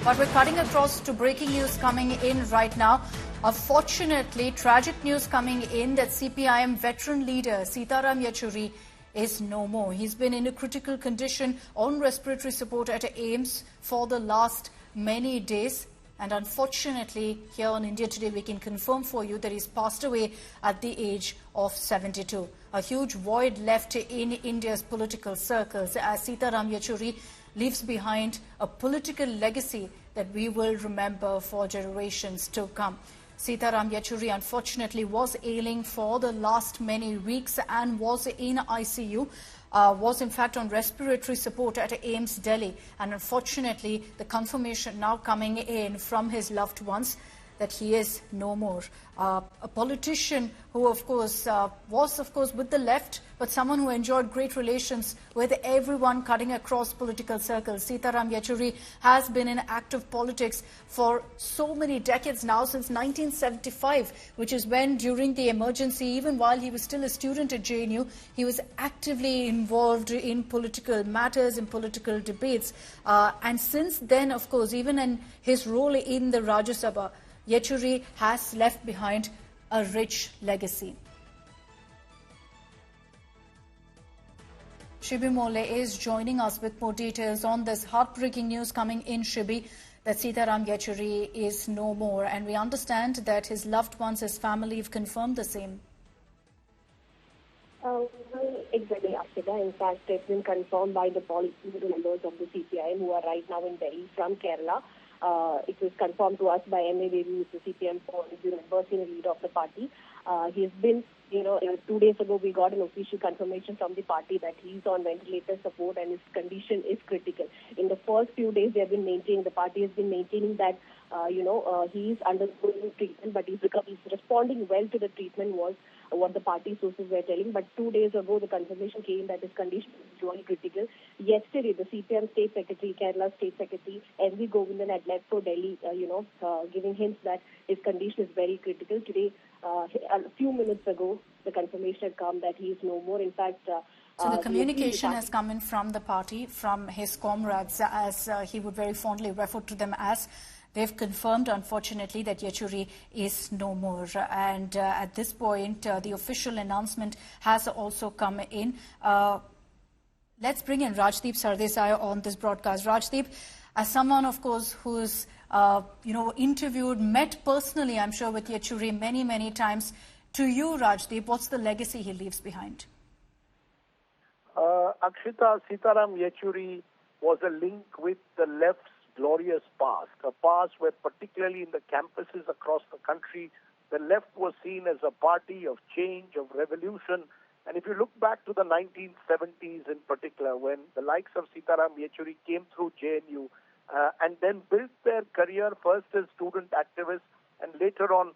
But we're cutting across to breaking news coming in right now. Unfortunately, tragic news coming in that CPIM veteran leader Sitaram Yechury is no more. He's been in a critical condition on respiratory support at AIIMS for the last many days. And unfortunately, here on India Today, we can confirm for you that he's passed away at the age of 72. A huge void left in India's political circles as Sitaram Yechury leaves behind a political legacy that we will remember for generations to come. Sitaram Yechury unfortunately was ailing for the last many weeks and was in ICU. Was in fact on respiratory support at AIIMS Delhi, and unfortunately the confirmation now coming in from his loved ones that he is no more. A politician who of course was with the left, but someone who enjoyed great relations with everyone cutting across political circles. Sitaram Yechury has been in active politics for so many decades now, since 1975, which is when during the emergency, even while he was still a student at JNU, he was actively involved in political matters, in political debates. And since then, of course, even in his role in the Rajya Sabha, Yechury has left behind a rich legacy. Shibi Mole is joining us with more details on this heartbreaking news coming in, Shibi, that Sitaram Yechury is no more. And we understand that his loved ones, his family, have confirmed the same. Well, exactly, Akshita. In fact, it's been confirmed by the policy members of the CPIM who are right now in Delhi from Kerala. It was confirmed to us by MB Rajesh, who is the CPIM member, senior leader of the party. He's been, 2 days ago we got an official confirmation from the party that he's on ventilator support and his condition is critical. In the first few days, they have been maintaining, the party has been maintaining that, he is undergoing treatment, but he's responding well to the treatment, was what the party sources were telling. But 2 days ago, the confirmation came that his condition is really critical. Yesterday, the CPM State Secretary, Kerala State Secretary, MV Govindan had left for Delhi, giving hints that his condition is very critical. Today, a few minutes ago, the confirmation had come that he is no more. In fact, so the communication has come in from the party, from his comrades, as he would very fondly refer to them as. They've confirmed, unfortunately, that Yechury is no more. And at this point, the official announcement has also come in. Let's bring in Rajdeep Sardesai on this broadcast. Rajdeep, as someone, of course, who's interviewed, met personally, I'm sure, with Yechury many, many times. To you, Rajdeep, what's the legacy he leaves behind? Akshita, Sitaram Yechury was a link with the left's glorious past, a past where particularly in the campuses across the country, the left was seen as a party of change, of revolution. And if you look back to the 1970s in particular, when the likes of Sitaram Yechury came through JNU and then built their career first as student activists and later on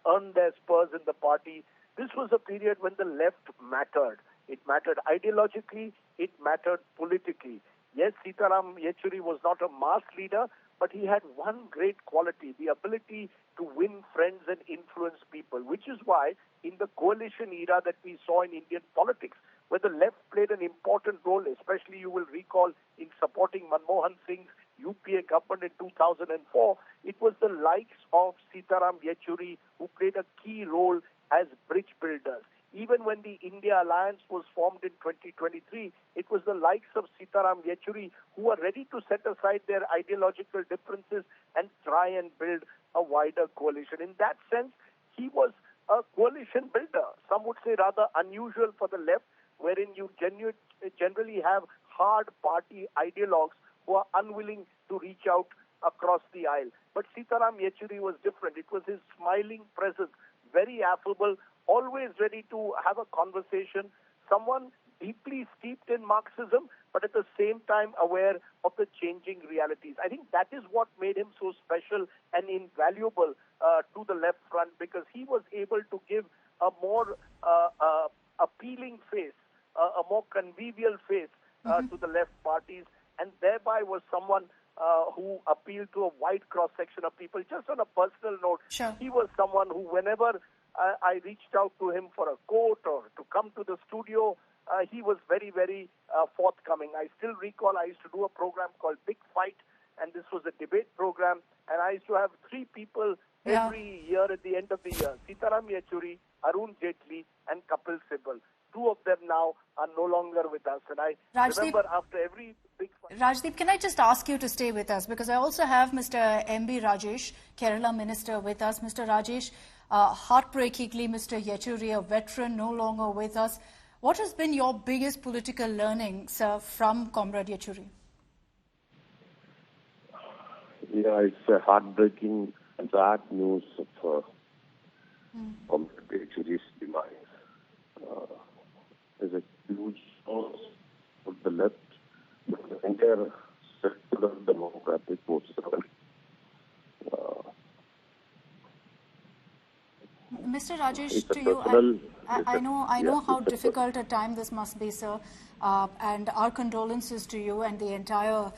earned their spurs in the party, this was a period when the left mattered. It mattered ideologically, it mattered politically. Yes, Sitaram Yechury was not a mass leader, but he had one great quality, the ability to win friends and influence people, which is why in the coalition era that we saw in Indian politics, where the left played an important role, especially you will recall in supporting Manmohan Singh's UPA government in 2004, it was the likes of Sitaram Yechury who played a key role as bridge builders. Even when the India Alliance was formed in 2023, it was the likes of Sitaram Yechury who were ready to set aside their ideological differences and try and build a wider coalition. In that sense, he was a coalition builder. Some would say rather unusual for the left, wherein you generally have hard party ideologues who are unwilling to reach out across the aisle. But Sitaram Yechury was different. It was his smiling presence, very affable, always ready to have a conversation, someone deeply steeped in Marxism, but at the same time aware of the changing realities. I think that is what made him so special and invaluable to the left front, because he was able to give a more appealing face, a more convivial face to the left parties, and thereby was someone who appealed to a wide cross-section of people. Just on a personal note, sure, he was someone who, whenever I reached out to him for a quote or to come to the studio, he was very, very forthcoming. I still recall I used to do a program called Big Fight, and this was a debate program, and I used to have three people every year at the end of the year: Sitaram Yechury, Arun Jaitley, and Kapil Sibal. Two of them now are no longer with us, and I remember after every big... Rajdeep, can I just ask you to stay with us, because I also have Mr. MB Rajesh, Kerala Minister, with us. Mr. Rajesh, heartbreakingly, Mr. Yechury, a veteran, no longer with us. What has been your biggest political learnings from Comrade Yechury? Yeah, it's a heartbreaking and sad news of Comrade Yechury's demise. There's a huge loss for the left, but the entire secular democratic forces. Mr. Rajesh, to you, I know how difficult a time this must be, sir, and our condolences to you and the entire,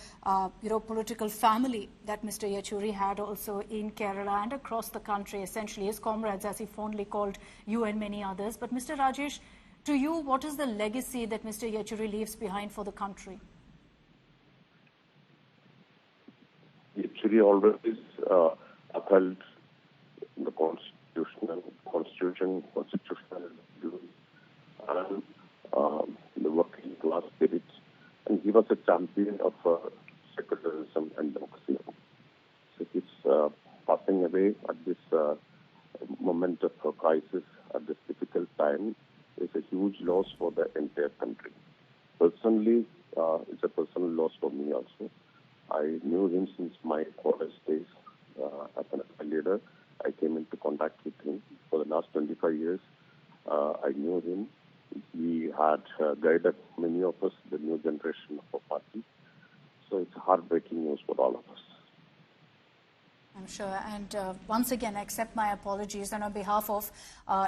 political family that Mr. Yechury had also in Kerala and across the country, essentially his comrades, as he fondly called you and many others. But Mr. Rajesh, to you, what is the legacy that Mr. Yechury leaves behind for the country? Yechury always upheld the constitutional views and the working class spirit, and he was a champion of secularism and democracy. So his passing away at this moment of crisis, at this difficult time, is a huge loss for the entire country. Personally, it's a personal loss for me also. I knew him since my college days as an leader. I came into contact with him for the last 25 years. I knew him. He had guided many of us, the new generation of our party. So it's heartbreaking news for all of us. I'm sure. And once again, accept my apologies. And on behalf of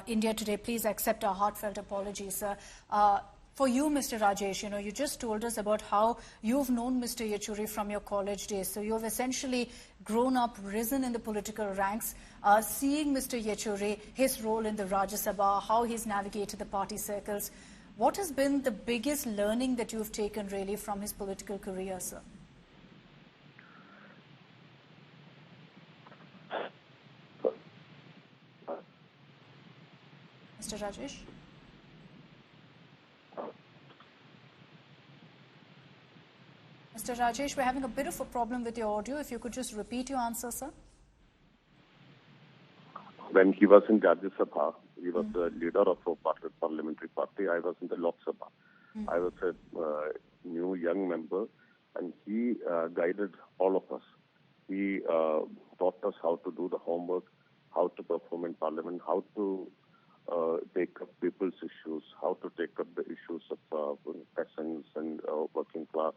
India Today, please accept our heartfelt apologies. For you, Mr. Rajesh, you just told us about how you've known Mr. Yechury from your college days. So you've essentially grown up, risen in the political ranks, seeing Mr. Yechury, his role in the Rajya Sabha, how he's navigated the party circles. What has been the biggest learning that you've taken really from his political career, sir? Mr. Rajesh? Mr. Rajesh, we're having a bit of a problem with your audio. If you could just repeat your answer, sir. When he was in Rajya Sabha, he was the leader of a parliamentary party. I was in the Lok Sabha. I was a new young member, and he guided all of us. He taught us how to do the homework, how to perform in parliament, how to take up people's issues, how to take up the issues of peasants and working class.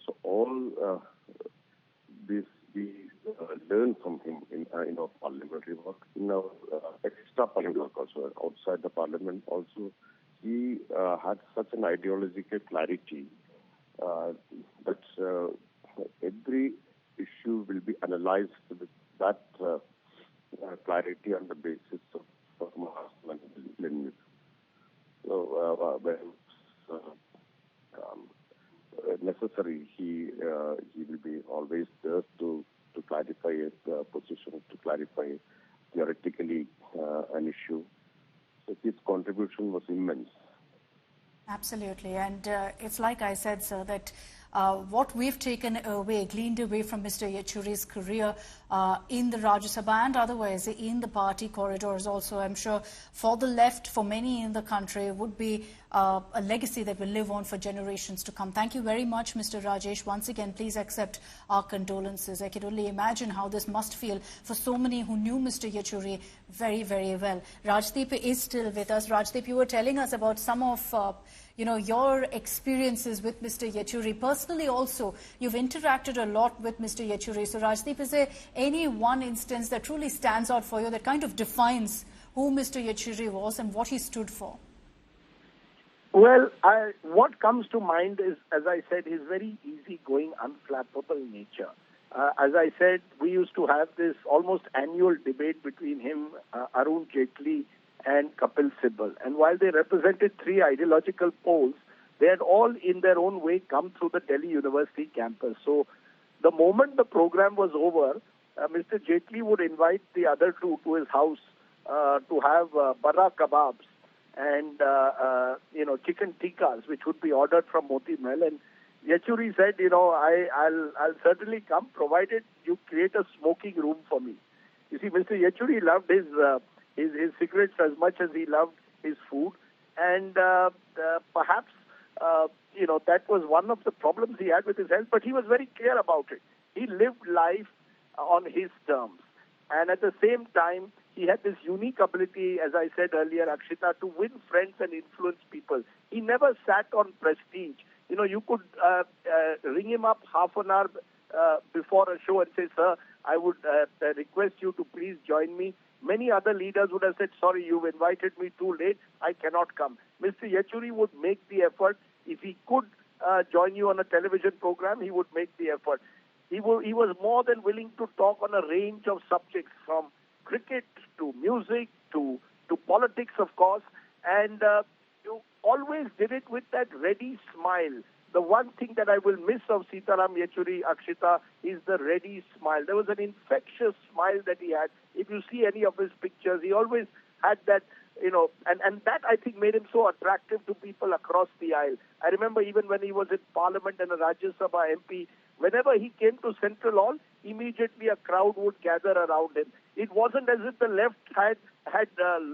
So all this we learned from him in our parliamentary work, in our extra parliamentary work also, outside the parliament also. He had such an ideological clarity that every issue will be analyzed with that clarity on the basis of Mahatma Gandhi. So when necessary, he will be always there to clarify a position, to clarify theoretically an issue. So his contribution was immense. Absolutely. And it's like I said, sir, that what we've taken away, gleaned away from Mr. Yechury's career in the Rajya Sabha and otherwise in the party corridors also, I'm sure for the left, for many in the country, would be a legacy that will live on for generations to come. Thank you very much, Mr. Rajesh. Once again, please accept our condolences. I can only imagine how this must feel for so many who knew Mr. Yechury very, very well. Rajdeep is still with us. Rajdeep, you were telling us about some of your experiences with Mr. Yechury. Personally also, you've interacted a lot with Mr. Yechury. So Rajdeep, is there any one instance that truly stands out for you that kind of defines who Mr. Yechury was and what he stood for? Well, what comes to mind is, as I said, his very easygoing, unflappable nature. As I said, we used to have this almost annual debate between him, Arun Jaitley, and Kapil Sibal. And while they represented three ideological poles, they had all in their own way come through the Delhi University campus. So the moment the program was over, Mr. Jaitley would invite the other two to his house to have bara kebabs and chicken tikkas, which would be ordered from Moti Mahal. And Yechury said, I'll certainly come, provided you create a smoking room for me. You see, Mr. Yechury loved his cigarettes as much as he loved his food, and perhaps that was one of the problems he had with his health. But he was very clear about it. He lived life on his terms, and at the same time, he had this unique ability, as I said earlier, Akshita, to win friends and influence people. He never sat on prestige. You could ring him up half an hour before a show and say, sir, I would request you to please join me. Many other leaders would have said, sorry, you've invited me too late, I cannot come. Mr. Yechury would make the effort. If he could join you on a television program, he would make the effort. He was more than willing to talk on a range of subjects, from cricket to music to politics, of course, and you always did it with that ready smile. The one thing that I will miss of Sitaram Yechury, Akshita, is the ready smile. There was an infectious smile that he had. If you see any of his pictures, he always had that, and that I think made him so attractive to people across the aisle. I remember even when he was in Parliament and a Rajya Sabha MP, whenever he came to Central Hall, immediately a crowd would gather around him. It wasn't as if the left had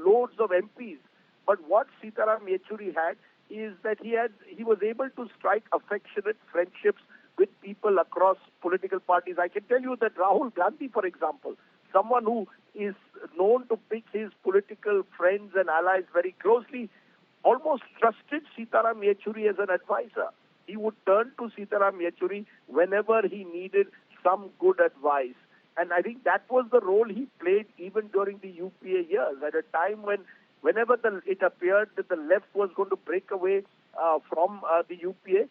loads of MPs, but what Sitaram Yechury had is that he was able to strike affectionate friendships with people across political parties. I can tell you that Rahul Gandhi, for example, someone who is known to pick his political friends and allies very closely, almost trusted Sitaram Yechury as an advisor. He would turn to Sitaram Yechury whenever he needed some good advice. And I think that was the role he played even during the UPA years, at a time whenever it appeared that the left was going to break away from the UPA,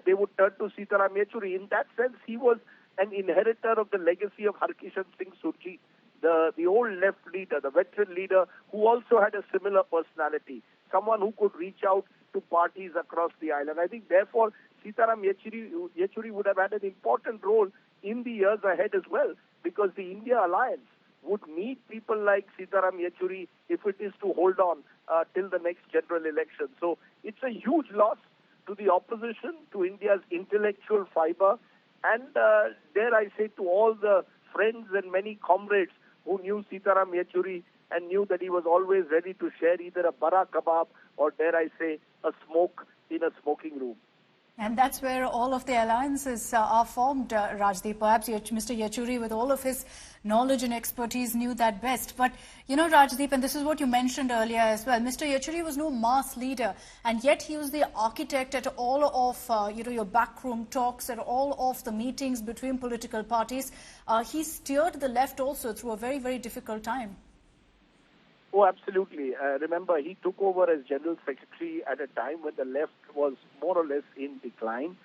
they would turn to Sitaram Yechury. In that sense, he was an inheritor of the legacy of Harkishan Singh Surjeet, the old left leader, the veteran leader, who also had a similar personality, someone who could reach out to parties across the island. I think, therefore, Sitaram Yechury would have had an important role in the years ahead as well, because the India Alliance would need people like Sitaram Yechury if it is to hold on till the next general election. So it's a huge loss to the opposition, to India's intellectual fiber, and dare I say, to all the friends and many comrades who knew Sitaram Yechury and knew that he was always ready to share either a bara kebab or, dare I say, a smoke in a smoking room. And that's where all of the alliances are formed, Rajdeep. Perhaps Mr. Yechury, with all of his knowledge and expertise, knew that best. But, Rajdeep, and this is what you mentioned earlier as well, Mr. Yechury was no mass leader, and yet he was the architect at all of, your backroom talks, at all of the meetings between political parties. He steered the left also through a very, very difficult time. Oh, absolutely. Remember, he took over as General Secretary at a time when the left was more or less in decline.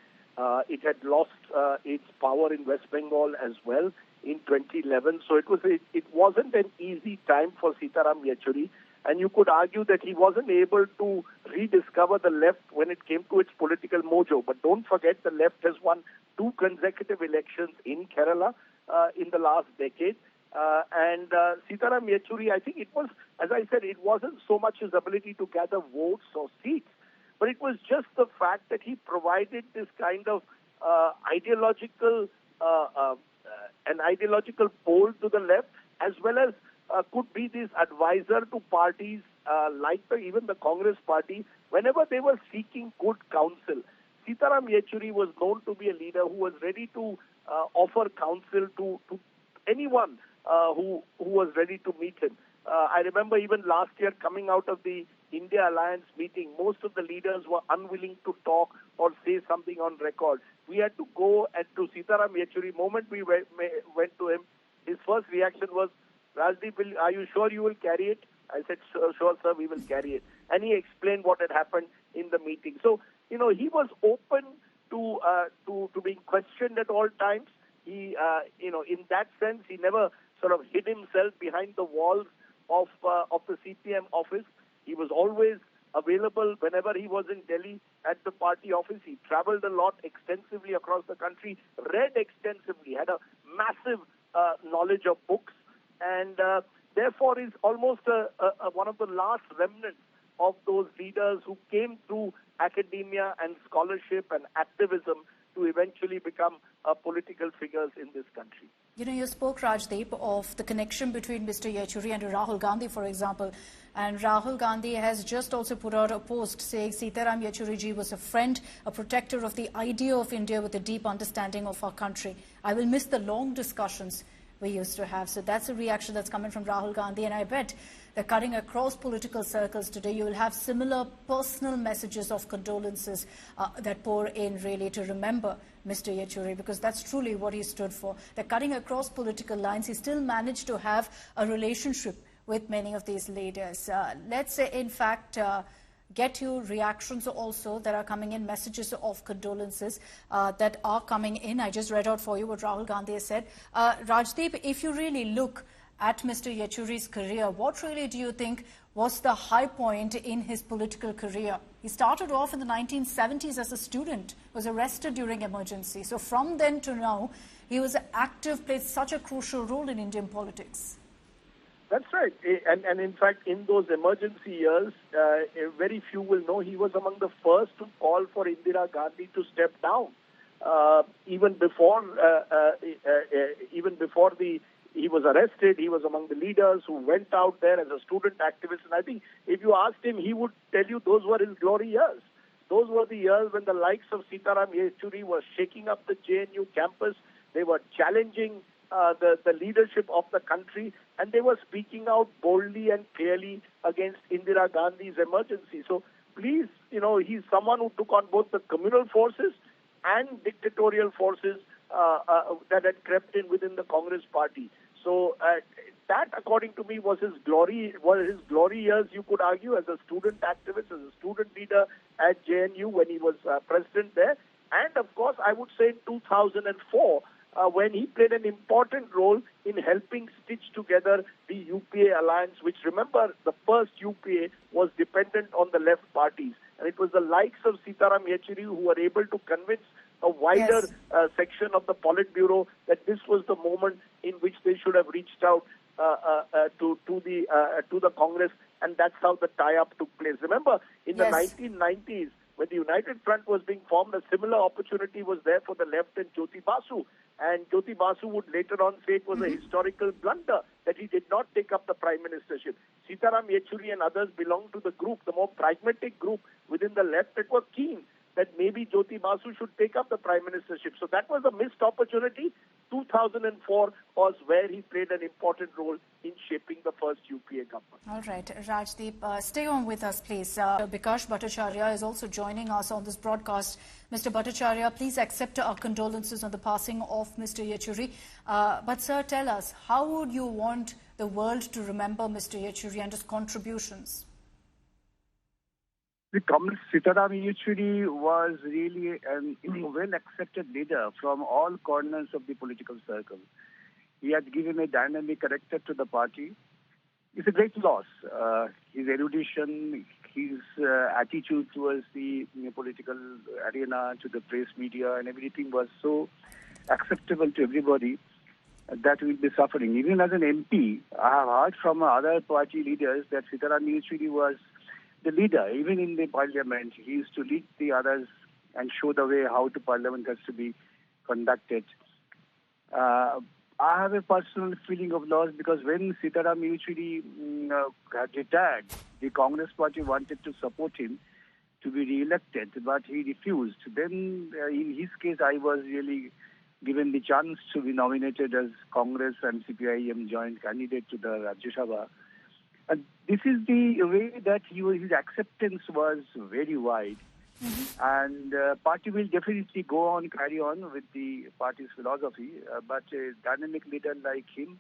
It had lost its power in West Bengal as well in 2011. So it wasn't an easy time for Sitaram Yechury. And you could argue that he wasn't able to rediscover the left when it came to its political mojo. But don't forget, the left has won 2 consecutive elections in Kerala in the last decade. And Sitaram Yechury, I think it was, as I said, it wasn't so much his ability to gather votes or seats, but it was just the fact that he provided this kind of ideological pole to the left, as well as could be this advisor to parties like even the Congress party whenever they were seeking good counsel. Sitaram Yechury was known to be a leader who was ready to offer counsel to anyone who was ready to meet him. I remember even last year, coming out of the India Alliance meeting, most of the leaders were unwilling to talk or say something on record. We had to go to Sitaram Yechury. Moment we went to him, his first reaction was, Rajdeep, are you sure you will carry it? I said, sure, sir, we will carry it. And he explained what had happened in the meeting. So, he was open to being questioned at all times. He, in that sense, he never sort of hid himself behind the walls of the CPIM office. He was always available whenever he was in Delhi. at the party office. He traveled a lot extensively across the country, read extensively, had a massive knowledge of books, and therefore is almost one of the last remnants of those leaders who came through academia and scholarship and activism to eventually become political figures in this country. You know, you spoke, Rajdeep, of the connection between Mr. Yechury and Rahul Gandhi, for example. And Rahul Gandhi has just also put out a post saying Sitaram Yechury ji was a friend, a protector of the idea of India with a deep understanding of our country. I will miss the long discussions we used to have. So that's a reaction that's coming from Rahul Gandhi. And I bet that cutting across political circles today, you will have similar personal messages of condolences that pour in really to remember Mr. Yechury, because that's truly what he stood for. That cutting across political lines, he still managed to have a relationship with many of these leaders. Let's say, in fact, get you reactions also that are coming in, messages of condolences that are coming in. I just read out for you what Rahul Gandhi has said. Rajdeep, if you really look at Mr. Yechury's career, what really do you think was the high point in his political career? He started off in the 1970s as a student, was arrested during emergency. So from then to now, he was active, played such a crucial role in Indian politics. That's right. And in fact, in those emergency years, very few will know he was among the first to call for Indira Gandhi to step down. Even before he was arrested, he was among the leaders who went out there as a student activist. And I think if you asked him, he would tell you those were his glory years. Those were the years when the likes of Sitaram Yechury were shaking up the JNU campus. They were challenging the leadership of the country, and they were speaking out boldly and clearly against Indira Gandhi's emergency. So please, you know, he's someone who took on both the communal forces and dictatorial forces that had crept in within the Congress party. So that, according to me, was his glory years, you could argue, as a student activist, as a student leader at JNU when he was president there. And, of course, I would say in 2004, when he played an important role in helping stitch together the UPA alliance, which, remember, the first UPA was dependent on the left parties. And it was the likes of Sitaram Yechury who were able to convince a wider section of the Politburo that this was the moment in which they should have reached out to the Congress, and that's how the tie-up took place. Remember, in the 1990s, when the United Front was being formed, a similar opportunity was there for the left and Jyoti Basu. And Jyoti Basu would later on say it was a historical blunder that he did not take up the prime ministership. Sitaram Yechury and others belonged to the group, the more pragmatic group within the left that were keen that maybe Jyoti Basu should take up the prime ministership. So that was a missed opportunity. 2004 was where he played an important role in shaping the first UPA government. All right, Rajdeep, stay on with us, please. Bikash Bhattacharya is also joining us on this broadcast. Mr. Bhattacharya, please accept our condolences on the passing of Mr. Yechury. But, sir, tell us, how would you want the world to remember Mr. Yechury and his contributions? The Communist Sitaram Yechury was really a well-accepted leader from all corners of the political circle. He had given a dynamic character to the party. It's a great loss. His erudition, his attitude towards the political arena, to the press media, and everything was so acceptable to everybody that we'll be suffering. Even as an MP, I have heard from other party leaders that Sitaram Yechury was the leader. Even in the parliament, he used to lead the others and show the way how the parliament has to be conducted. I have a personal feeling of loss because when Sitaram Yechury had retired, the Congress party wanted to support him to be re-elected, but he refused. Then, in his case, I was really given the chance to be nominated as Congress and CPIM joint candidate to the Rajya Sabha. And this is the way that his acceptance was very wide. And party will definitely go on, carry on with the party's philosophy, but a dynamic leader like him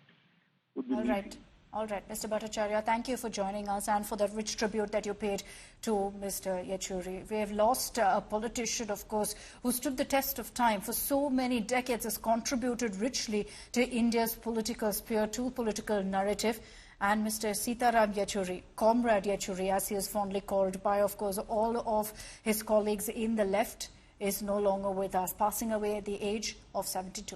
would be missing. All right, Mr. Bhattacharya, thank you for joining us and for the rich tribute that you paid to Mr. Yechury. We have lost a politician, of course, who stood the test of time for so many decades, has contributed richly to India's political sphere, to political narrative. And Mr. Sitaram Yechury, Comrade Yechury, as he is fondly called by, of course, all of his colleagues in the left, is no longer with us, passing away at the age of 72.